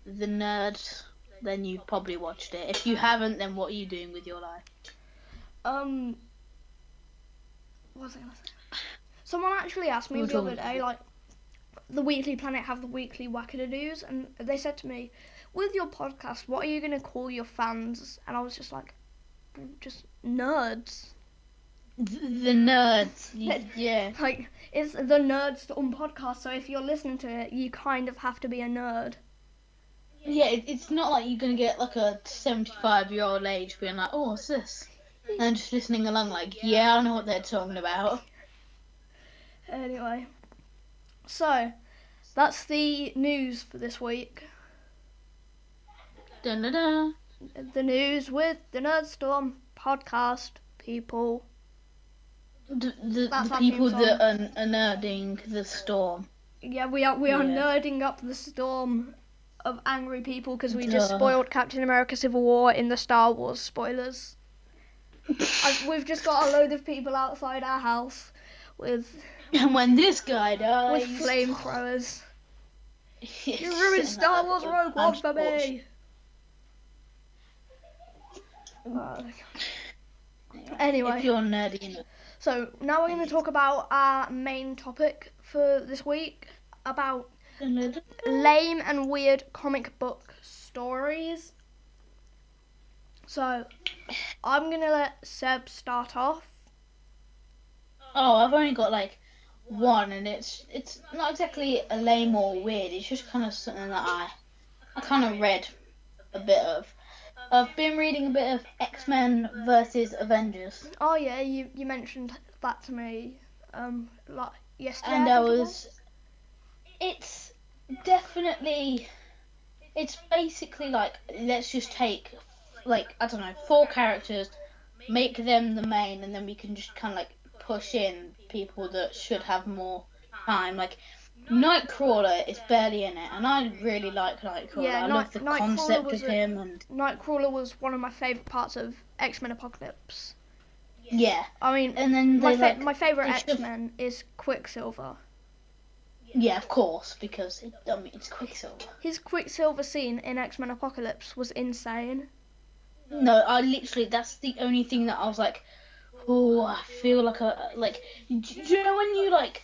the nerds, then you've probably watched it. If you haven't, then what are you doing with your life? What was I gonna say? Someone actually asked me the other day, like, the Weekly Planet have the weekly wackadadoos, and they said to me, with your podcast, what are you going to call your fans? And I was just like, just nerds. The nerds, yeah. Like, it's the Nerdstorm podcast, so if you're listening to it, you kind of have to be a nerd. Yeah, it's not like you're going to get like a 75-year-old age being like, oh, what's this? And just listening along like, yeah, I know what they're talking about. Anyway, so that's the news for this week. Dun-dun-dun. The news with the Nerdstorm podcast people. The people that are nerding the storm. Yeah, we are nerding up the storm of angry people because we just spoiled Captain America Civil War in the Star Wars spoilers. We've just got a load of people outside our house with... And when this guy dies... with flamethrowers. You ruined Star Wars Rogue One for me! Anyway. If you're nerdy. So, now we're going to talk about our main topic for this week. About lame and weird comic book stories. So, I'm going to let Seb start off. Oh, I've only got like one, and it's not exactly a lame or weird. It's just kind of something that I kind of read a bit of. I've been reading a bit of X-Men versus Avengers. Oh yeah, you mentioned that to me like yesterday. And it's definitely, it's basically like, let's just take like, I don't know, 4 characters, make them the main, and then we can just kind of like push in people that should have more time. Like Nightcrawler is barely in it, and I really like Nightcrawler. Yeah, I love the concept of him. And Nightcrawler was one of my favourite parts of X-Men Apocalypse. Yeah. I mean, and then my favourite X-Men is Quicksilver. Yeah, of course, because it's Quicksilver. His Quicksilver scene in X-Men Apocalypse was insane. No, I literally, that's the only thing that I was like, oh, I feel like do you know when you like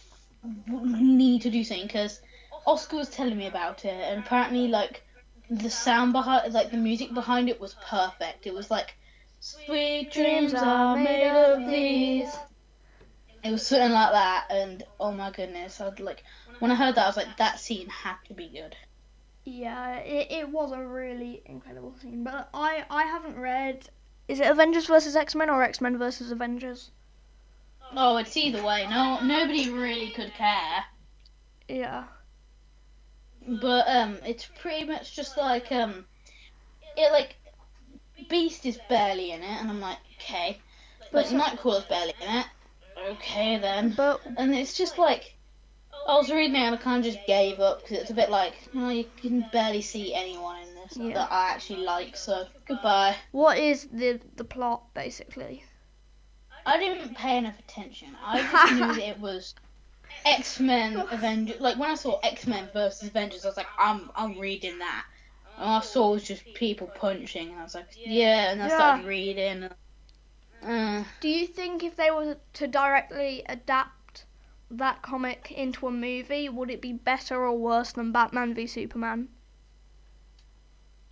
need to do something? Because Oscar was telling me about it, and apparently like the sound behind, like the music behind it was perfect. It was like, sweet dreams are made of these. It was something like that, and oh my goodness, I'd like when I heard that, I was like, that scene had to be good. Yeah, it was a really incredible scene. But I haven't read. Is it Avengers versus X-Men or X-Men versus Avengers? Oh, it's either way. No, nobody really could care. Yeah. But it's pretty much just like it like Beast is barely in it, and I'm like, okay. Like Nightcrawler's barely in it. Okay then. But and it's just like I was reading it and I kind of just gave up because it's a bit like, oh, you can barely see anyone in this that I actually like. So goodbye. What is the plot basically? I didn't pay enough attention. I just knew that it was X-Men Avengers. Like when I saw X-Men versus Avengers, I was like, I'm reading that. And I saw was just people punching, and I was like, yeah. And I started reading. Do you think if they were to directly adapt that comic into a movie, would it be better or worse than Batman v Superman?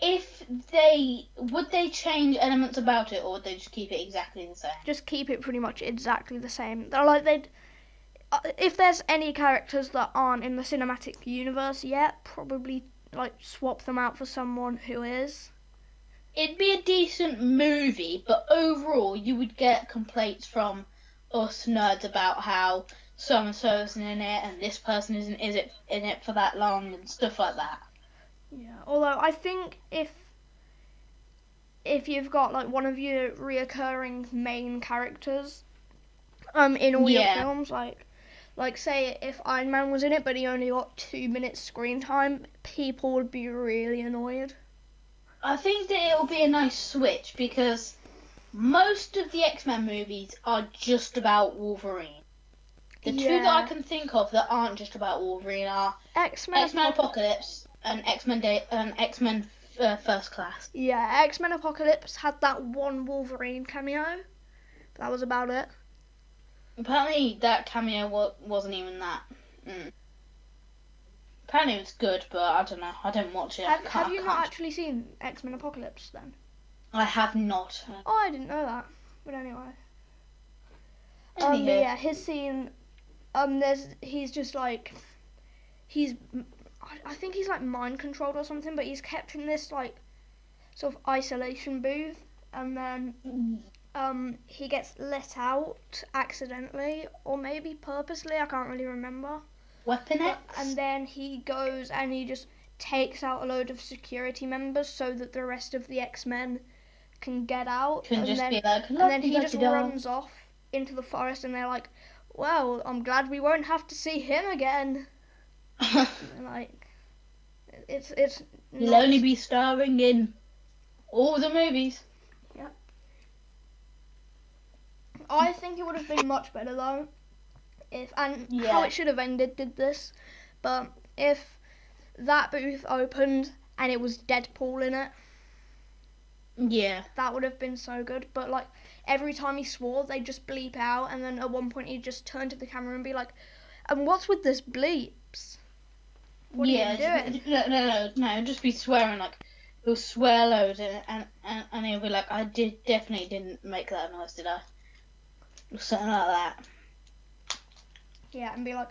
Would they change elements about it, or would they just keep it exactly the same? Just keep it pretty much exactly the same. They're like if there's any characters that aren't in the cinematic universe yet, probably like swap them out for someone who is. It'd be a decent movie, but overall you would get complaints from us nerds about how so and so isn't in it and this person isn't in it for that long and stuff like that. Yeah, although I think if you've got like one of your reoccurring main characters in all your films, like say if Iron Man was in it but he only got 2 minutes screen time, people would be really annoyed. I think that it'll be a nice switch because most of the X-Men movies are just about Wolverine. The two that I can think of that aren't just about Wolverine are X-Men Apocalypse and X-Men First Class. Yeah, X-Men Apocalypse had that one Wolverine cameo. That was about it. Apparently that cameo wasn't even that. Apparently it was good, but I don't know. I don't watch it. Have you not actually seen X-Men Apocalypse then? I have not. Oh, I didn't know that. But anyway. Yeah, his scene. He's just like, I think he's like mind controlled or something, but he's kept in this like sort of isolation booth, and then he gets let out accidentally or maybe purposely. I can't really remember. Weapon X? And then he goes and he just takes out a load of security members so that the rest of the X-Men can get out. And then he just runs off into the forest, and they're like, well, I'm glad we won't have to see him again. Like, it's he'll only be starring in all the movies. Yeah. I think it would have been much better though how it should have ended did this, but if that booth opened and it was Deadpool in it, that would have been so good. But like every time he swore, they'd just bleep out, and then at one point he'd just turn to the camera and be like, "And what's with this bleeps? What are you doing?" No, just be swearing, like he'll swear loads, and he'll be like, "I definitely didn't make that noise, did I?" Or something like that. Yeah, and be like,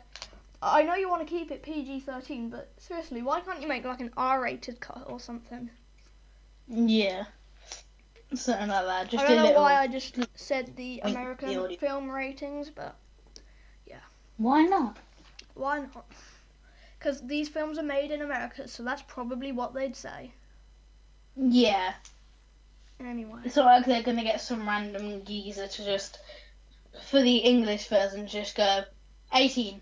I know you want to keep it PG-13, but seriously, why can't you make like an R-rated cut or something? Yeah. Something like that. Just I don't know why I just said the American film ratings, but yeah. Why not? Why not? Because these films are made in America, so that's probably what they'd say. Yeah. Anyway. It's not like they're going to get some random geezer to just, for the English version, just go 18.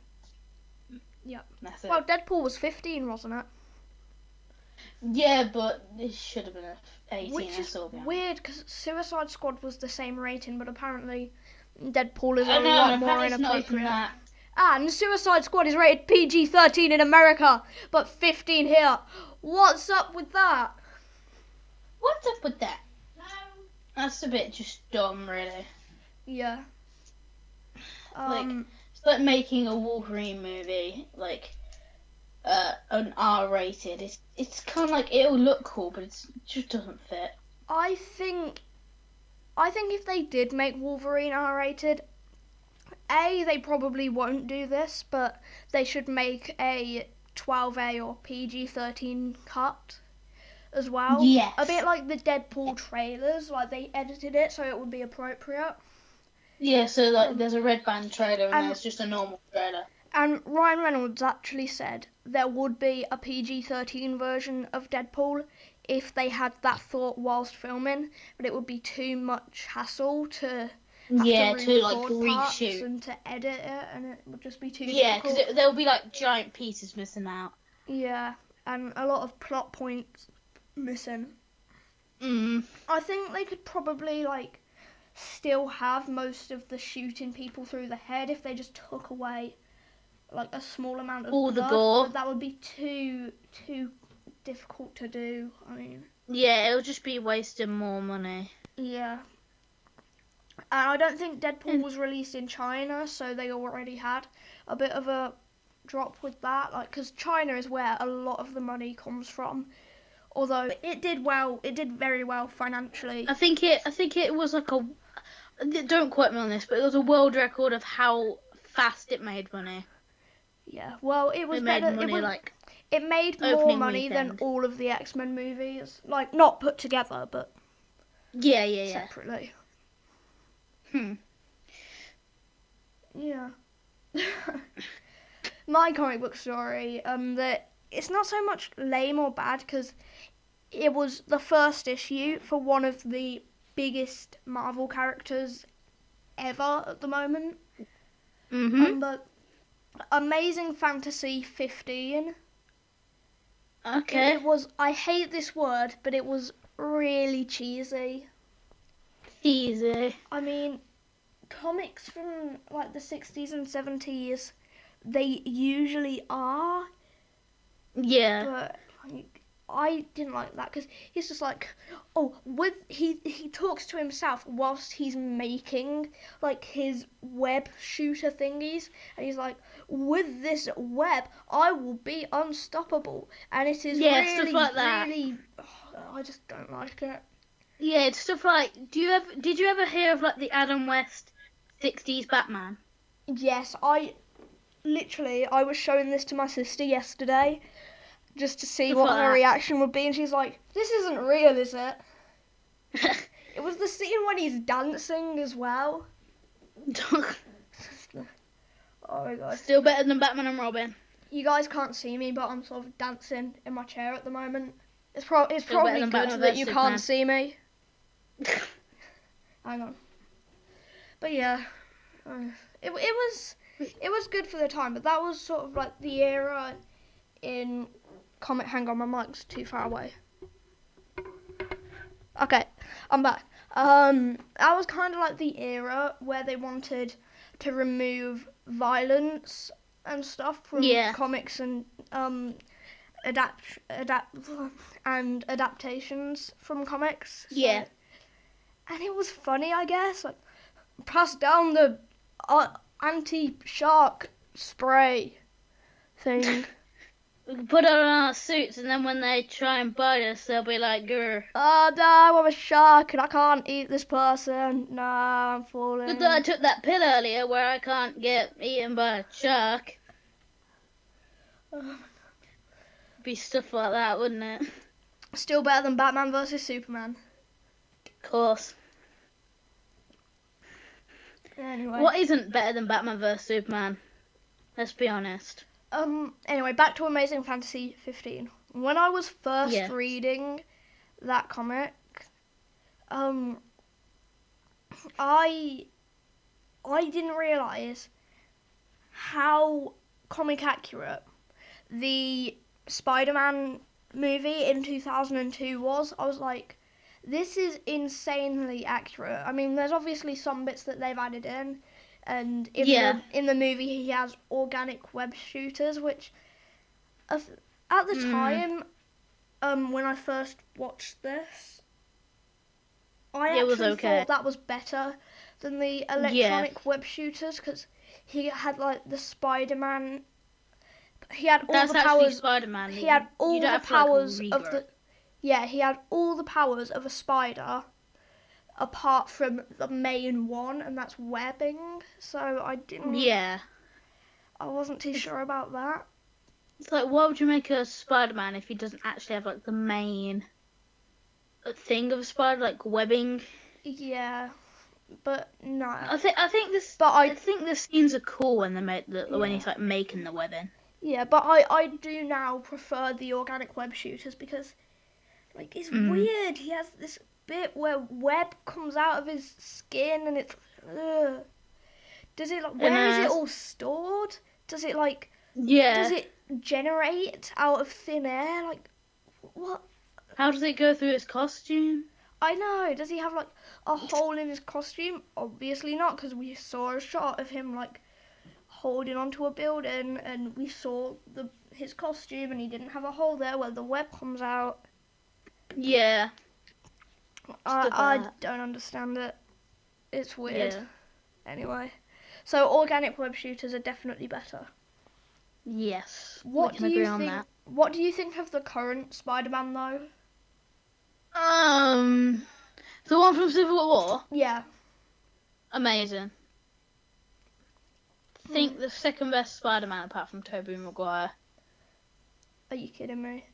Yeah. That's it. Well, Deadpool was 15, wasn't it? Yeah, but it should have been 18. Which is weird, because Suicide Squad was the same rating, but apparently Deadpool is a lot more inappropriate. And Suicide Squad is rated PG-13 in America, but 15 here. What's up with that? What's up with that? That's a bit just dumb, really. Yeah. Like, it's like making a Wolverine movie, like, an R-rated. It's kind of like, it'll look cool, but it just doesn't fit. I think if they did make Wolverine R-rated, they probably won't do this, but they should make a 12A or PG-13 cut as well. Yes. A bit like the Deadpool trailers, like they edited it so it would be appropriate. Yeah, so like there's a red band trailer and there's just a normal trailer. And Ryan Reynolds actually said there would be a PG-13 version of Deadpool if they had that thought whilst filming, but it would be too much hassle to have to like parts reshoot and to edit it, and it would just be too difficult. because there'll be like giant pieces missing out. Yeah, and a lot of plot points missing. I think they could probably like still have most of the shooting people through the head if they just took away like a small amount of all blood, the gore. but that would be too difficult to do. I mean, yeah, it'll just be wasting more money. Yeah. And I don't think Deadpool was released in China, so they already had a bit of a drop with that, like, because China is where a lot of the money comes from. Although it did very well financially. I think it was like a, don't quote me on this, but it was a world record of how fast it made money. Yeah, well, it was it better. Made money, it made more money than all of the X-Men movies, like not put together, but separately. Yeah. My comic book story, that it's not so much lame or bad because it was the first issue for one of the biggest Marvel characters ever at the moment. But Amazing Fantasy 15. Okay. It was, I hate this word, but it was really cheesy. Cheesy. I mean, comics from like the 60s and 70s, they usually are. Yeah. But like, I didn't like that because he's just like, he talks to himself whilst he's making like his web shooter thingies, and he's like, with this web I will be unstoppable, and it is really stuff like that. Really, I just don't like it. Yeah, it's stuff like, did you ever hear of like the Adam West 60s Batman? Yes, I was showing this to my sister yesterday just to see what her reaction would be, and she's like, this isn't real, is it? It was the scene when he's dancing as well. Oh my god. Still better than Batman and Robin. You guys can't see me, but I'm sort of dancing in my chair at the moment. It's probably good that you can't see me. Hang on. But yeah, it was good for the time, but that was sort of like the era in comic. Hang on, my mic's too far away. Okay, I'm back. That was kind of like the era where they wanted to remove violence and stuff from comics and adaptations from comics. Yeah. And it was funny, I guess. Like, pass down the anti-shark spray thing. We can put it on our suits, and then when they try and bite us, they'll be like, grr. Oh no, I'm a shark and I can't eat this person. No, I'm falling. Good that I took that pill earlier where I can't get eaten by a shark. Be stuff like that, wouldn't it? Still better than Batman vs Superman. Of course. Anyway. What isn't better than Batman vs Superman? Let's be honest. Anyway, back to Amazing Fantasy 15. When I was first reading that comic, I didn't realise how comic accurate the Spider-Man movie in 2002 was. I was like, this is insanely accurate. I mean, there's obviously some bits that they've added in, and in the movie he has organic web shooters, which at the time, when I first watched this, I It was actually okay. thought that was better than the Yeah. electronic web shooters because he had like the Spider-Man. He had all That's the actually powers. Spider-Man. He had You all don't the have to like powers of regrow. the. Yeah, he had all the powers of a spider, apart from the main one, and that's webbing. So I didn't. Yeah. I wasn't too sure about that. It's like, why would you make a Spider-Man if he doesn't actually have like the main thing of a spider, like webbing? Yeah, but no. I think the scenes are cool when they make when Yeah. he's like making the webbing. Yeah, but I do now prefer the organic web shooters because, like, it's weird. He has this bit where web comes out of his skin and it's. Ugh. Does it, like, where is it all stored? Does it, like. Yeah. Does it generate out of thin air? Like, what? How does it go through his costume? I know. Does he have, like, a hole in his costume? Obviously not, because we saw a shot of him, like, holding onto a building and we saw his costume and he didn't have a hole there where the web comes out. Yeah. I don't understand it. It's weird. Yeah. Anyway. So organic web shooters are definitely better. Yes. What we can do agree you on think that. what do you think of the current Spider-Man though? The one from Civil War? Yeah. Amazing. I think the second best Spider-Man apart from Tobey Maguire. Are you kidding me?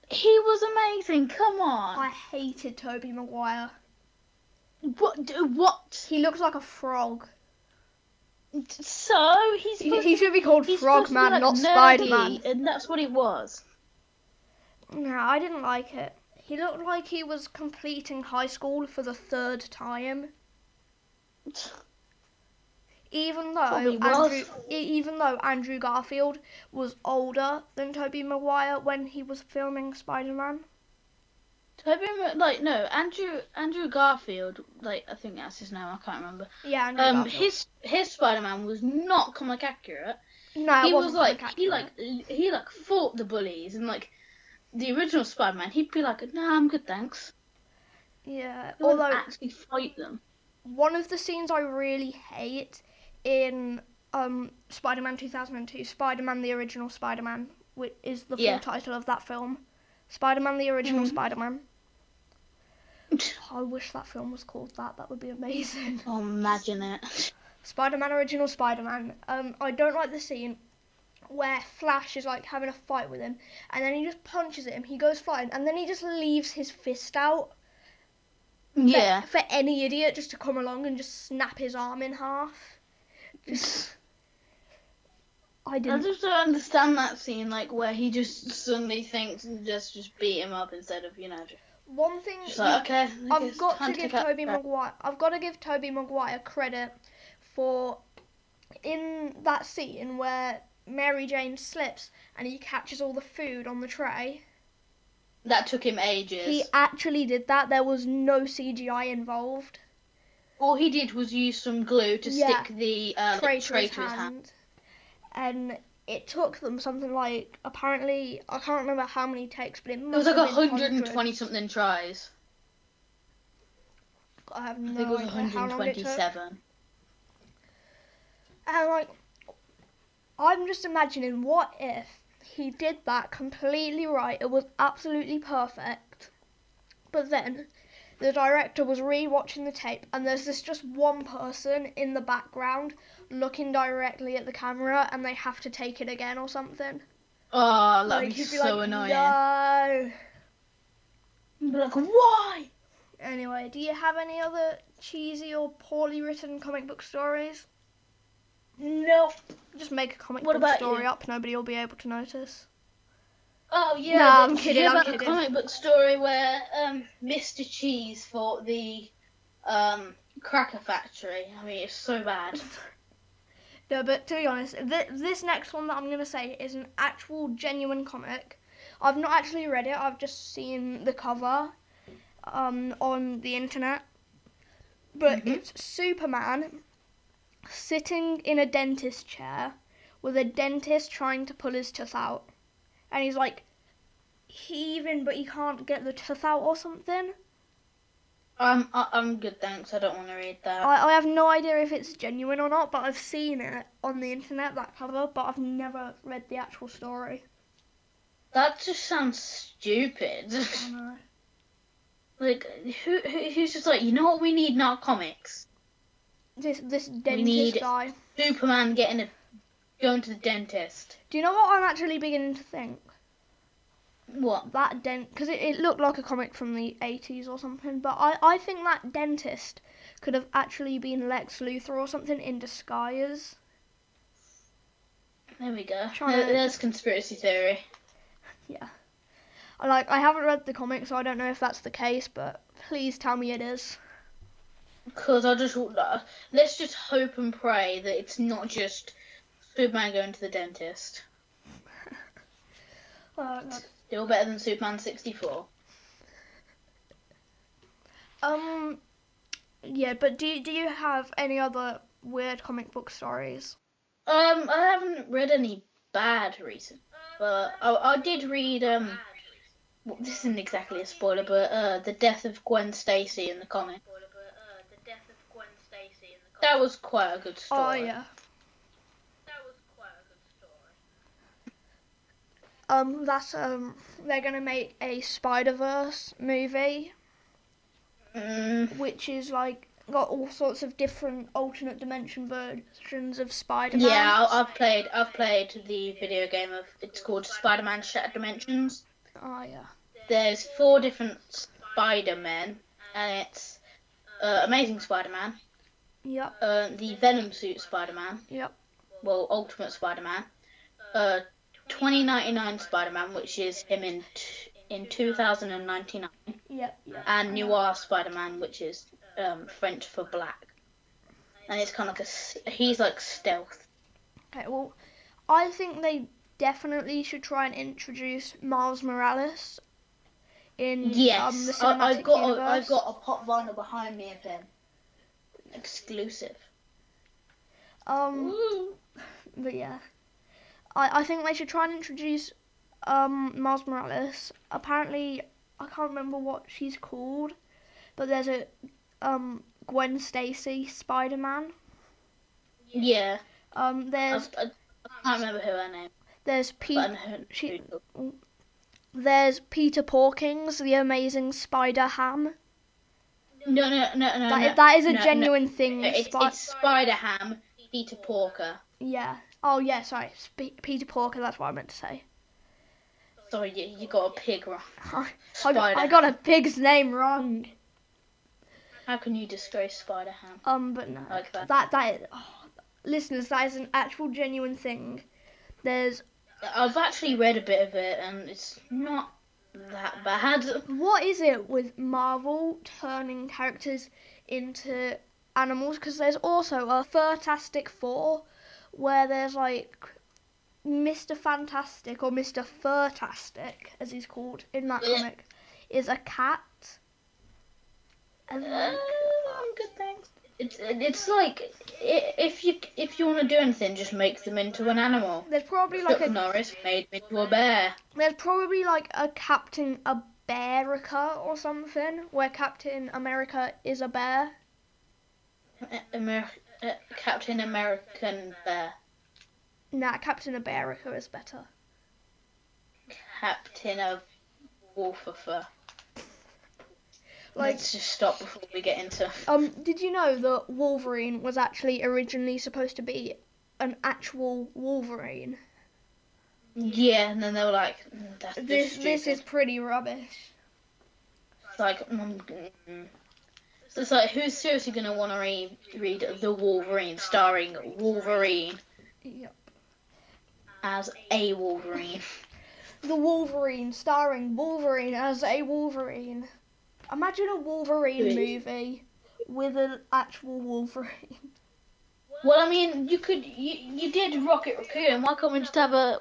He was amazing, come on. I hated Tobey Maguire. What? He looks like a frog. So, He should be called Frogman, like not Spider-Man. And that's what it was. No, I didn't like it. He looked like he was completing high school for the 3rd time. Even though Andrew Garfield was older than Tobey Maguire when he was filming Spider-Man. Andrew Garfield, like I think that's his name, I can't remember. Yeah, Andrew Garfield. His Spider-Man was not comic accurate. No, he it wasn't was like accurate. he fought the bullies, and like the original Spider-Man, he'd be like, "Nah, I'm good, thanks." Yeah, He wouldn't actually fight them. One of the scenes I really hate in Spider-Man 2002, Spider-Man the Original Spider-Man, which is the full title of that film. Spider-Man the Original Spider-Man. I wish that film was called that. That would be amazing. Oh, imagine it. Spider-Man Original Spider-Man. I don't like the scene where Flash is like having a fight with him, and then he just punches him. He goes flying, and then he just leaves his fist out. Yeah. For any idiot just to come along and just snap his arm in half. I just don't understand that scene, like where he just suddenly thinks and just beat him up instead of One thing okay. I've got to give Tobey Maguire credit for in that scene where Mary Jane slips and he catches all the food on the tray. That took him ages. He actually did that. There was no CGI involved. All he did was use some glue to stick the tray to his hand. And it took them something like, apparently, I can't remember how many takes, but it was like 120 hundreds. something tries. I have no I think it was idea how long it took. 127. And like, I'm just imagining, what if he did that completely right, it was absolutely perfect, but then the director was re-watching the tape and there's this just one person in the background looking directly at the camera and they have to take it again or something. Oh, that'd be so annoying. No. You'd be like, why? Anyway, do you have any other cheesy or poorly written comic book stories? Nope. Just make a comic book story up, nobody will be able to notice. Oh yeah, no, I'm kidding. I'm kidding. A comic book story where Mr. Cheese fought the cracker factory. I mean, it's so bad. No, but to be honest, this next one that I'm going to say is an actual genuine comic. I've not actually read it, I've just seen the cover on the internet. But it's Superman sitting in a dentist chair with a dentist trying to pull his tooth out. And he's like heaving, but he can't get the tooth out or something. I'm good, thanks. I don't want to read that. I have no idea if it's genuine or not, but I've seen it on the internet, that cover, but I've never read the actual story. That just sounds stupid. I know. Like, who's just like, you know what we need in our comics? This We dentist need guy. Superman going to the dentist. Do you know what I'm actually beginning to think? What? That because it looked like a comic from the 80s or something, but I think that dentist could have actually been Lex Luthor or something in disguise. There we go. Trying to There's conspiracy theory. Yeah. I haven't read the comic, so I don't know if that's the case, but please tell me it is. Because let's just hope and pray that it's not just Superman going to the dentist. Oh, God. Still better than Superman 64. Yeah, but do you have any other weird comic book stories? I haven't read any bad recently, but I did read well, this isn't exactly a spoiler, but the death of Gwen Stacy in the comic. That was quite a good story. Oh yeah. That's they're gonna make a Spider-Verse movie, which is like got all sorts of different alternate dimension versions of Spider-Man. Yeah, I've played the video game it's called Spider-Man Shattered Dimensions. Oh yeah. There's 4 different Spider-Men, and it's Amazing Spider-Man. Yep. The Venom suit Spider-Man. Yep. Well, Ultimate Spider-Man. 2099 Spider-Man, which is him in 2099. Yep. And Noir Spider-Man, which is French for black. And it's kind of like he's like stealth. Okay, well, I think they definitely should try and introduce Miles Morales in the cinematic universe. I've got a pop vinyl behind me of him. Exclusive. But yeah, I think they should try and introduce Miles Morales. Apparently, I can't remember what she's called, but there's a Gwen Stacy Spider-Man. Yeah. There's I can't remember who her name. There's There's Peter Porkins, the Amazing Spider-Ham. No. That is a genuine thing. It's Spider-Ham, Peter Porker. Yeah. Oh yeah, sorry. Peter Porker, that's what I meant to say. Sorry, you got a pig wrong. I got a pig's name wrong. How can you disgrace Spider-Ham? But no. Like that. That is, listeners, that is an actual genuine thing. I've actually read a bit of it, and it's not that bad. What is it with Marvel turning characters into animals? Because there's also a Fantastic Four, where there's like Mr. Fantastic or Mr. Furtastic, as he's called in that comic, is a cat. And I'm good, thanks. It's like if you want to do anything, just make them into an animal. There's probably like Norris made him into a bear. There's probably like a Captain America or something, where Captain America is a bear. Captain American Bear. Nah, Captain America is better. Captain of Wolfifer. Like, let's just stop before we get into. Did you know that Wolverine was actually originally supposed to be an actual Wolverine? Yeah, and then they were like, "That's this is pretty rubbish." It's like, it's like, who's seriously gonna want to read The Wolverine starring Wolverine? Yep. As a Wolverine. The Wolverine starring Wolverine as a Wolverine. Imagine a Wolverine movie with an actual Wolverine. Well, I mean, you did Rocket Raccoon. Why can't we just have a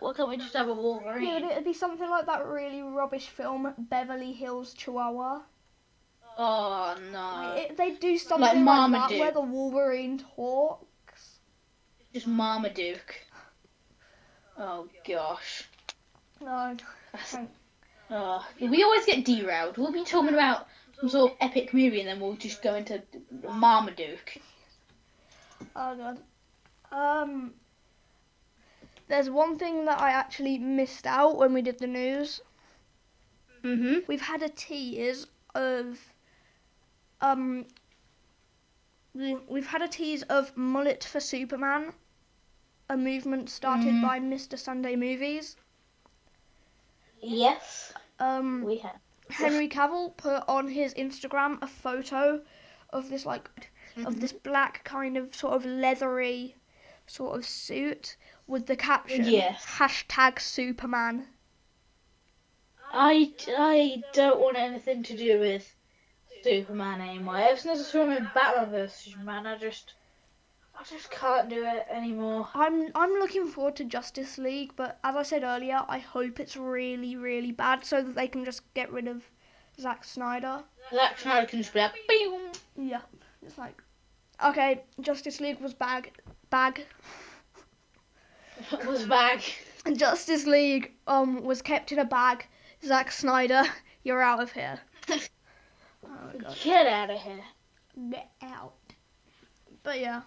Wolverine? Yeah, but it'd be something like that really rubbish film Beverly Hills Chihuahua. Oh no. They do something like that Marmaduke. where the Wolverine talks. Just Marmaduke. Oh gosh. No. We always get derailed. We'll be talking about some sort of epic movie, and then we'll just go into Marmaduke. Oh god. There's one thing that I actually missed out when we did the news. We've had a tease of we've had a tease of Mullet for Superman, a movement started by Mr. Sunday Movies. Yes. We have. Henry Cavill put on his Instagram a photo of this of this black kind of sort of leathery sort of suit with the caption #Superman. I don't want anything to do with Superman anymore. Ever since I saw him in Batman vs Superman, I just can't do it anymore. I'm looking forward to Justice League, but as I said earlier, I hope it's really, really bad so that they can just get rid of Zack Snyder. Zack Snyder can just be like, boom. Yeah, it's like, okay, Justice League was bag. Was bag. Justice League was kept in a bag. Zack Snyder, you're out of here. Oh my god. Get out of here. Get out. But yeah.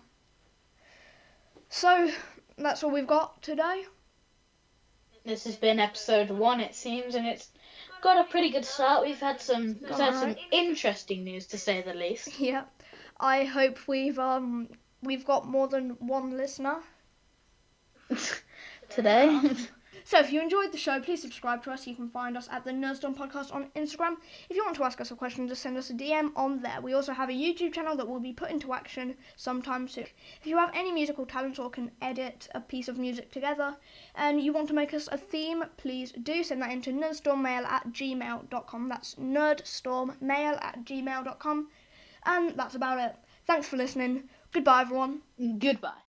So that's all we've got today. This has been episode 1, it seems, and it's got a pretty good start. We've had some interesting news, to say the least. Yeah. I hope we've got more than one listener today. So if you enjoyed the show, please subscribe to us. You can find us at the Nerdstorm Podcast on Instagram. If you want to ask us a question, just send us a DM on there. We also have a YouTube channel that will be put into action sometime soon. If you have any musical talents or can edit a piece of music together and you want to make us a theme, please do send that into nerdstormmail@gmail.com. That's nerdstormmail@gmail.com. And that's about it. Thanks for listening. Goodbye, everyone. Goodbye.